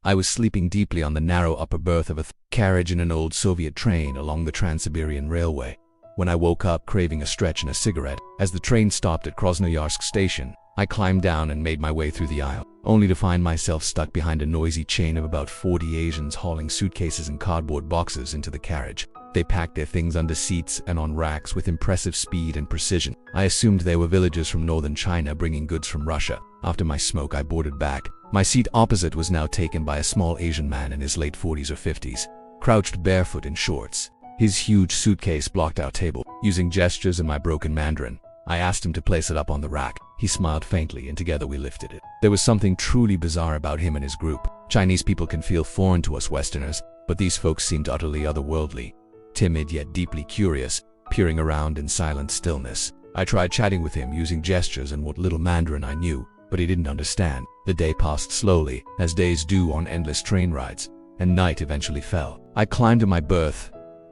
I was sleeping deeply on the narrow upper berth of a carriage in an old Soviet train along the Trans-Siberian railway. When I woke up craving a stretch and a cigarette, as the train stopped at Krasnoyarsk station, I climbed down and made my way through the aisle, only to find myself stuck behind a noisy chain of about 40 Asians hauling suitcases and cardboard boxes into the carriage. They packed their things under seats and on racks with impressive speed and precision. I assumed they were villagers from northern China bringing goods from Russia. After my smoke, I boarded back. My seat opposite was now taken by a small Asian man in his late 40s or 50s, crouched barefoot in shorts. His huge suitcase blocked our table. Using gestures and my broken Mandarin, I asked him to place it up on the rack. He smiled faintly and together we lifted it. There was something truly bizarre about him and his group. Chinese people can feel foreign to us Westerners, but these folks seemed utterly otherworldly, timid yet deeply curious, peering around in silent stillness. I tried chatting with him using gestures and what little Mandarin I knew, but he didn't understand. The day passed slowly, as days do on endless train rides, and night eventually fell. I climbed to my berth,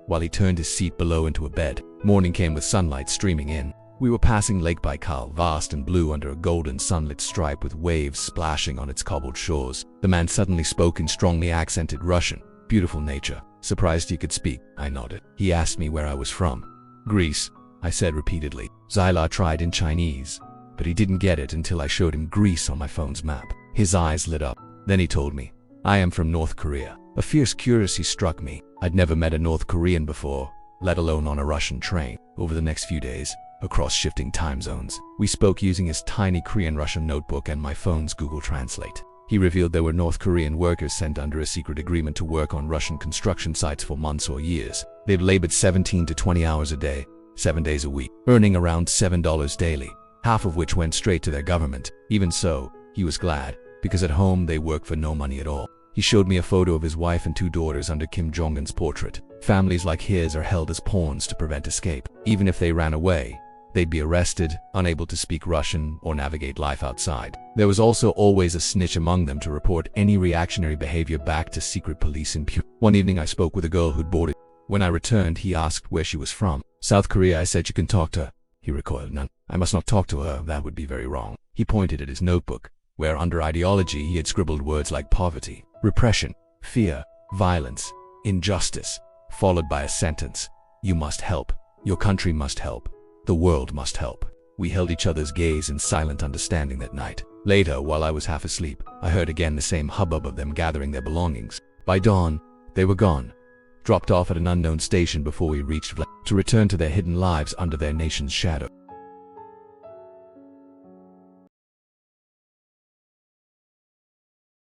while he turned his seat below into a bed. Morning came with sunlight streaming in. We were passing Lake Baikal, vast and blue under a golden sunlit stripe with waves splashing on its cobbled shores. The man suddenly spoke in strongly accented Russian. Beautiful nature. Surprised he could speak. I nodded. He asked me where I was from. Greece, I said repeatedly. Zyla tried in Chinese, but he didn't get it until I showed him Greece on my phone's map. His eyes lit up. Then he told me, I am from North Korea. A fierce curiosity struck me. I'd never met a North Korean before, let alone on a Russian train. Over the next few days, across shifting time zones, we spoke using his tiny Korean-Russian notebook and my phone's Google Translate. He revealed there were North Korean workers sent under a secret agreement to work on Russian construction sites for months or years. They've labored 17 to 20 hours a day, 7 days a week, earning around $7 daily, half of which went straight to their government. Even so, he was glad, because at home they work for no money at all. He showed me a photo of his wife and 2 daughters under Kim Jong-un's portrait. Families like his are held as pawns to prevent escape. Even if they ran away, they'd be arrested, unable to speak Russian or navigate life outside. There was also always a snitch among them to report any reactionary behavior back to secret police in Pune. One evening I spoke with a girl who'd boarded. When I returned, he asked where she was from. South Korea, I said. You can talk to her. He recoiled. None. I must not talk to her, that would be very wrong. He pointed at his notebook, where under ideology he had scribbled words like poverty, repression, fear, violence, injustice, followed by a sentence. You must help. Your country must help. The world must help. We held each other's gaze in silent understanding that night. Later, while I was half asleep, I heard again the same hubbub of them gathering their belongings. By dawn, they were gone, dropped off at an unknown station before we reached Vladimir, to return to their hidden lives under their nation's shadow.